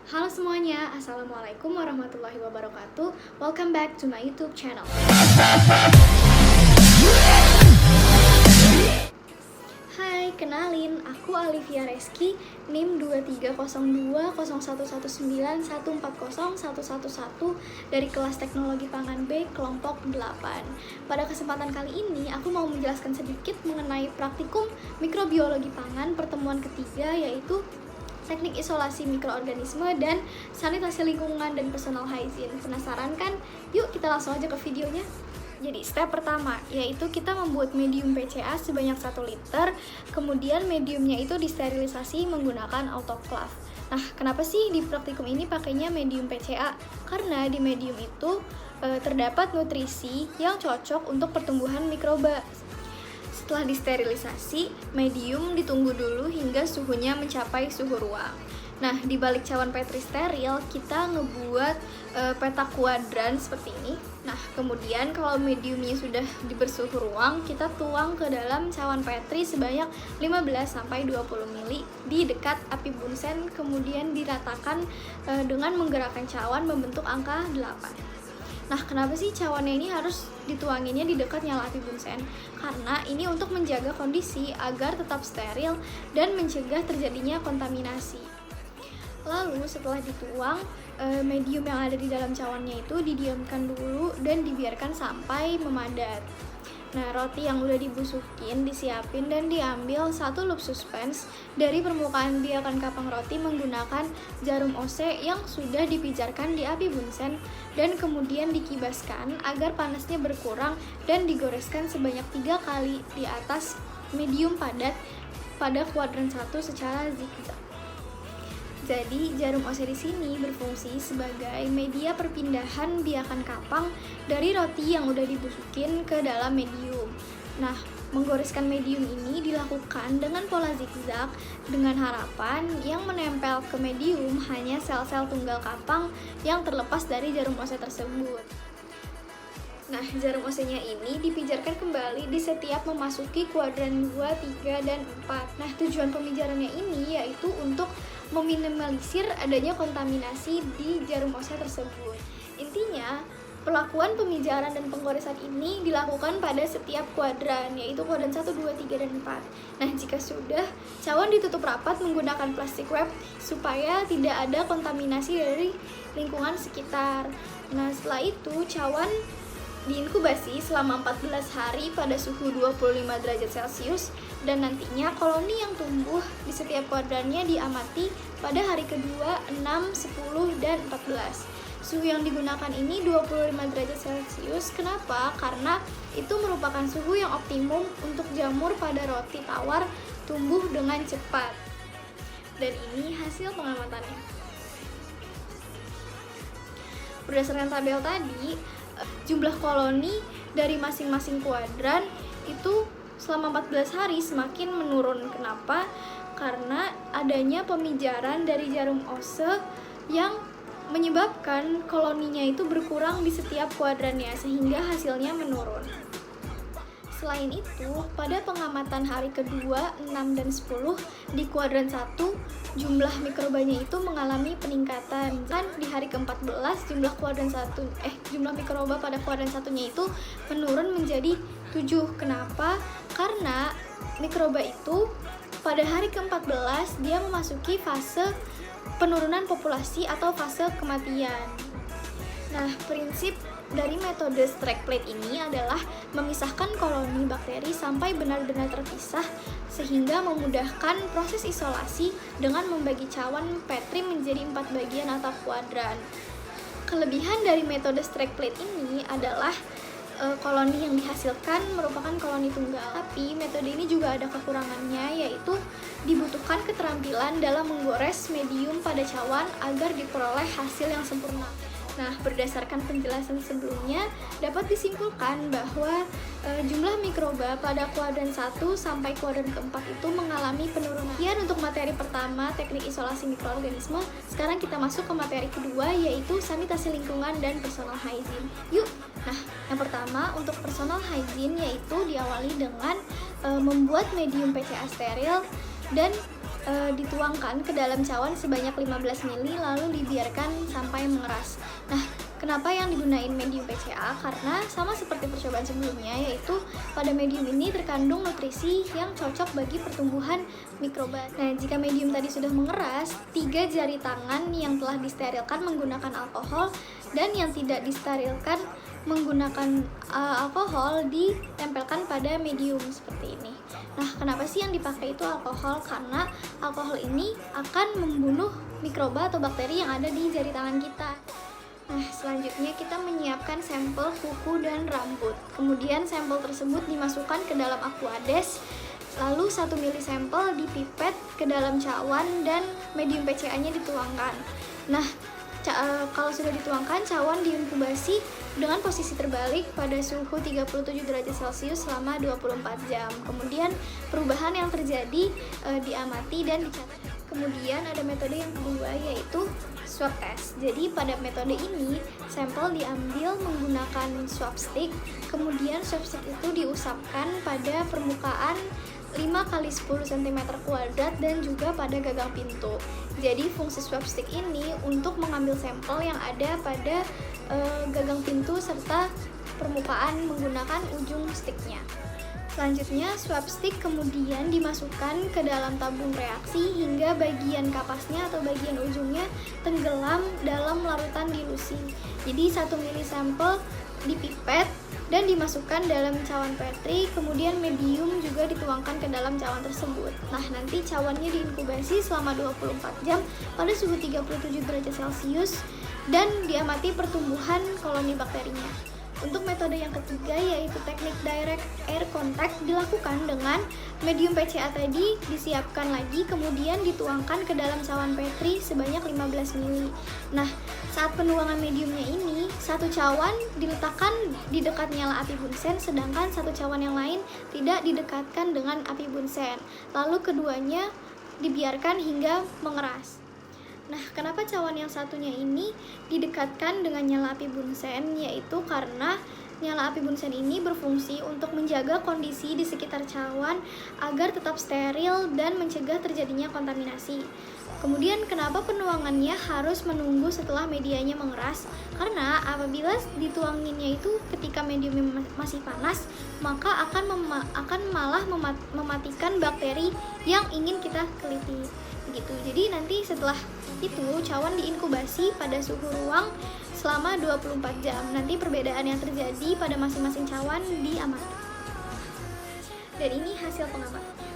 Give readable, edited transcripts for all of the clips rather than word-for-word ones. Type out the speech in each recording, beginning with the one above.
Halo semuanya, Assalamualaikum warahmatullahi wabarakatuh. Welcome back to my YouTube channel. Hai, kenalin, aku Alivia Reski, NIM 23020119140111 dari kelas Teknologi Pangan B, kelompok 8. Pada kesempatan kali ini, aku mau menjelaskan sedikit mengenai praktikum mikrobiologi pangan pertemuan ketiga, yaitu teknik isolasi mikroorganisme dan sanitasi lingkungan dan personal hygiene. Penasaran kan? Yuk kita langsung aja ke videonya. Jadi step pertama yaitu kita membuat medium PCA sebanyak 1 liter. Kemudian mediumnya itu disterilisasi menggunakan autoclave. Nah, kenapa sih di praktikum ini pakainya medium PCA? Karena di medium itu terdapat nutrisi yang cocok untuk pertumbuhan mikroba. Setelah disterilisasi, medium ditunggu dulu hingga suhunya mencapai suhu ruang. Nah, di balik cawan Petri steril, kita ngebuat peta kuadran seperti ini. Nah, kemudian kalau mediumnya sudah di bersuhu ruang, kita tuang ke dalam cawan Petri sebanyak 15-20 ml di dekat api bunsen, kemudian diratakan dengan menggerakkan cawan membentuk angka 8. Nah, kenapa sih cawannya ini harus dituanginnya di dekat nyala api bunsen? Karena ini untuk menjaga kondisi agar tetap steril dan mencegah terjadinya kontaminasi. Lalu setelah dituang, medium yang ada di dalam cawannya itu didiamkan dulu dan dibiarkan sampai memadat. Nah, roti yang udah dibusukin, disiapin dan diambil 1 loop suspens dari permukaan biakan kapang roti menggunakan jarum OC yang sudah dipijarkan di api bunsen dan kemudian dikibaskan agar panasnya berkurang dan digoreskan sebanyak 3 kali di atas medium padat pada kuadran 1 secara zigzag. Jadi, jarum OC di sini berfungsi sebagai media perpindahan biakan kapang dari roti yang udah dibusukin ke dalam medium. Nah, menggoreskan medium ini dilakukan dengan pola zigzag dengan harapan yang menempel ke medium hanya sel-sel tunggal kapang yang terlepas dari jarum OC tersebut. Nah, jarum OC-nya ini dipijarkan kembali di setiap memasuki kuadran 2, 3, dan 4. Nah, tujuan pemijarannya ini yaitu untuk meminimalisir adanya kontaminasi di jarum OC tersebut. Intinya, pelakuan pemijaran dan penggoresan ini dilakukan pada setiap kuadran, yaitu kuadran 1, 2, 3, dan 4. Nah, jika sudah, cawan ditutup rapat menggunakan plastik wrap supaya tidak ada kontaminasi dari lingkungan sekitar. Nah, setelah itu, cawan diinkubasi selama 14 hari pada suhu 25 derajat Celcius dan nantinya koloni yang tumbuh di setiap kuadrannya diamati pada hari kedua, 6, 10, dan 14. Suhu yang digunakan ini 25 derajat Celcius. Kenapa? Karena itu merupakan suhu yang optimum untuk jamur pada roti tawar tumbuh dengan cepat. Dan ini hasil pengamatannya. Berdasarkan tabel tadi, jumlah koloni dari masing-masing kuadran itu selama 14 hari semakin menurun. Kenapa? Karena adanya pemijaran dari jarum OC yang menyebabkan koloninya itu berkurang di setiap kuadrannya sehingga hasilnya menurun. Selain itu, pada pengamatan hari kedua, 6 dan 10 di kuadran 1, jumlah mikrobanya itu mengalami peningkatan. Dan di hari ke-14, jumlah mikroba pada kuadran 1-nya itu menurun menjadi 7. Kenapa? Karena mikroba itu pada hari ke-14 dia memasuki fase penurunan populasi atau fase kematian. Nah, prinsip dari metode strike plate ini adalah memisahkan koloni bakteri sampai benar-benar terpisah sehingga memudahkan proses isolasi dengan membagi cawan Petri menjadi 4 bagian atau kuadran. Kelebihan dari metode strike plate ini adalah koloni yang dihasilkan merupakan koloni tunggal. Tapi metode ini juga ada kekurangannya, yaitu dibutuhkan keterampilan dalam menggores medium pada cawan agar diperoleh hasil yang sempurna. Nah, berdasarkan penjelasan sebelumnya, dapat disimpulkan bahwa jumlah mikroba pada kuadran 1 sampai kuadran ke-4 itu mengalami penurunan. Sekian untuk materi pertama, teknik isolasi mikroorganisme. Sekarang kita masuk ke materi kedua, yaitu sanitasi lingkungan dan personal hygiene. Yuk! Nah, yang pertama untuk personal hygiene yaitu diawali dengan membuat medium PCA steril dan dituangkan ke dalam cawan sebanyak 15 ml lalu dibiarkan sampai mengeras. Nah, kenapa yang digunain medium PCA? Karena sama seperti percobaan sebelumnya, yaitu pada medium ini terkandung nutrisi yang cocok bagi pertumbuhan mikroba. Nah, jika medium tadi sudah mengeras, 3 jari tangan yang telah disterilkan menggunakan alkohol dan yang tidak disterilkan menggunakan alkohol ditempelkan pada medium seperti ini. Nah, kenapa sih yang dipakai itu alkohol? Karena alkohol ini akan membunuh mikroba atau bakteri yang ada di jari tangan kita. Nah, selanjutnya kita menyiapkan sampel kuku dan rambut. Kemudian sampel tersebut dimasukkan ke dalam aquades. Lalu 1 ml sampel dipipet ke dalam cawan dan medium PCA-nya dituangkan. Nah, kalau sudah dituangkan, cawan diinkubasi dengan posisi terbalik pada suhu 37 derajat Celcius selama 24 jam. Kemudian perubahan yang terjadi diamati dan dicatat. Kemudian ada metode yang kedua, yaitu swab test. Jadi pada metode ini sampel diambil menggunakan swab stick. Kemudian swab stick itu diusapkan pada permukaan 5x10 cm kuadrat dan juga pada gagang pintu. Jadi fungsi swab stick ini untuk mengambil sampel yang ada pada gagang pintu serta permukaan menggunakan ujung sticknya. Selanjutnya swab stick kemudian dimasukkan ke dalam tabung reaksi hingga bagian kapasnya atau bagian ujungnya tenggelam dalam larutan dilusi. Jadi 1 ml sampel dipipet dan dimasukkan dalam cawan Petri, kemudian medium juga dituangkan ke dalam cawan tersebut. Nah, nanti cawannya diinkubasi selama 24 jam pada suhu 37 derajat Celcius dan diamati pertumbuhan koloni bakterinya. Untuk metode yang ketiga, yaitu teknik direct air contact, dilakukan dengan medium PCA tadi disiapkan lagi, kemudian dituangkan ke dalam cawan Petri sebanyak 15 ml. Nah, saat penuangan mediumnya ini, satu cawan diletakkan di dekat nyala api bunsen, sedangkan satu cawan yang lain tidak didekatkan dengan api bunsen. Lalu keduanya dibiarkan hingga mengeras. Nah, kenapa cawan yang satunya ini didekatkan dengan nyala api bunsen? Yaitu karena nyala api bunsen ini berfungsi untuk menjaga kondisi di sekitar cawan agar tetap steril dan mencegah terjadinya kontaminasi. Kemudian kenapa penuangannya harus menunggu setelah medianya mengeras? Karena apabila dituanginnya itu ketika mediumnya masih panas, maka akan malah mematikan bakteri yang ingin kita teliti. Gitu. Jadi nanti setelah itu cawan diinkubasi pada suhu ruang selama 24 jam. Nanti perbedaan yang terjadi pada masing-masing cawan diamati. Dan ini hasil pengamatannya.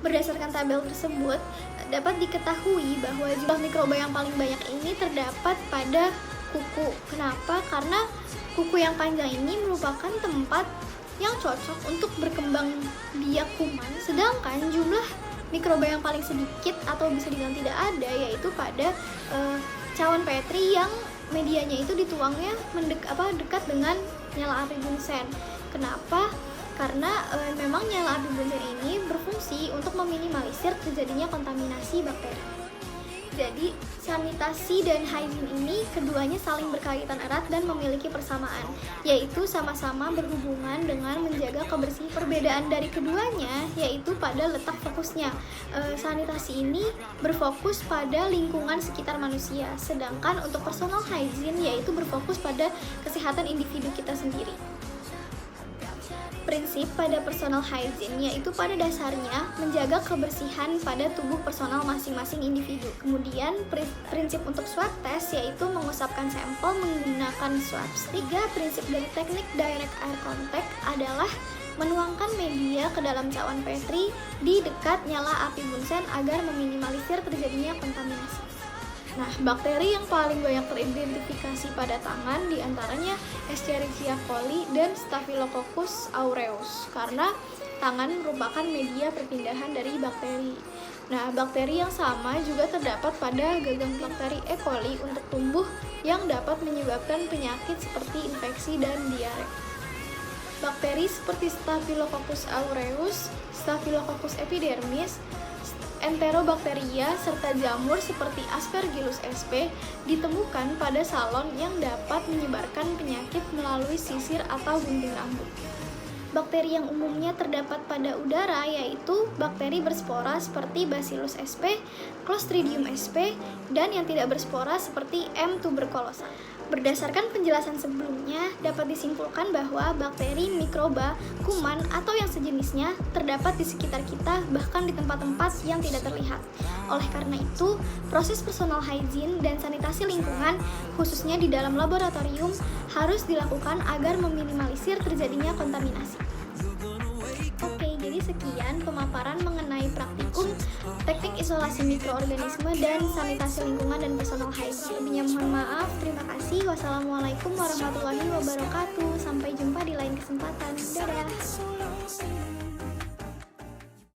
Berdasarkan tabel tersebut, dapat diketahui bahwa jumlah mikroba yang paling banyak ini terdapat pada kuku. Kenapa? Karena kuku yang panjang ini merupakan tempat yang cocok untuk berkembang biak kuman, sedangkan jumlah mikroba yang paling sedikit atau bisa dibilang tidak ada yaitu pada cawan Petri yang medianya itu dituangnya dekat dengan nyala api bunsen. Kenapa? Karena memang nyala api bunsen ini berfungsi untuk meminimalisir terjadinya kontaminasi bakteri. Jadi sanitasi dan hygiene ini keduanya saling berkaitan erat dan memiliki persamaan, yaitu sama-sama berhubungan dengan menjaga kebersihan. Perbedaan dari keduanya yaitu pada letak fokusnya. Sanitasi ini berfokus pada lingkungan sekitar manusia, sedangkan untuk personal hygiene yaitu berfokus pada kesehatan individu kita sendiri. Prinsip pada personal hygiene yaitu pada dasarnya menjaga kebersihan pada tubuh personal masing-masing individu. Kemudian prinsip untuk swab test yaitu mengusapkan sampel menggunakan swab stick. Prinsip dari teknik direct air contact adalah menuangkan media ke dalam cawan Petri di dekat nyala api bunsen agar meminimalisir terjadinya kontaminasi. Nah, bakteri yang paling banyak teridentifikasi pada tangan diantaranya Escherichia coli dan Staphylococcus aureus, karena tangan merupakan media perpindahan dari bakteri. Nah, bakteri yang sama juga terdapat pada gagang bakteri E. coli untuk tumbuh yang dapat menyebabkan penyakit seperti infeksi dan diare. Bakteri seperti Staphylococcus aureus, Staphylococcus epidermis, Enterobacteria serta jamur seperti Aspergillus sp ditemukan pada salon yang dapat menyebarkan penyakit melalui sisir atau gunting rambut. Bakteri yang umumnya terdapat pada udara yaitu bakteri berspora seperti Bacillus sp, Clostridium sp, dan yang tidak berspora seperti M. tuberculosis. Berdasarkan penjelasan sebelumnya, dapat disimpulkan bahwa bakteri, mikroba, kuman, atau yang sejenisnya terdapat di sekitar kita, bahkan di tempat-tempat yang tidak terlihat. Oleh karena itu, proses personal hygiene dan sanitasi lingkungan, khususnya di dalam laboratorium, harus dilakukan agar meminimalisir terjadinya kontaminasi. Oke, jadi sekian pemaparan mengenai praktikum teknik isolasi mikroorganisme dan sanitasi lingkungan dan personal hygiene. Lebihnya mohon maaf. Terima kasih. Wassalamualaikum warahmatullahi wabarakatuh. Sampai jumpa di lain kesempatan. Dadah.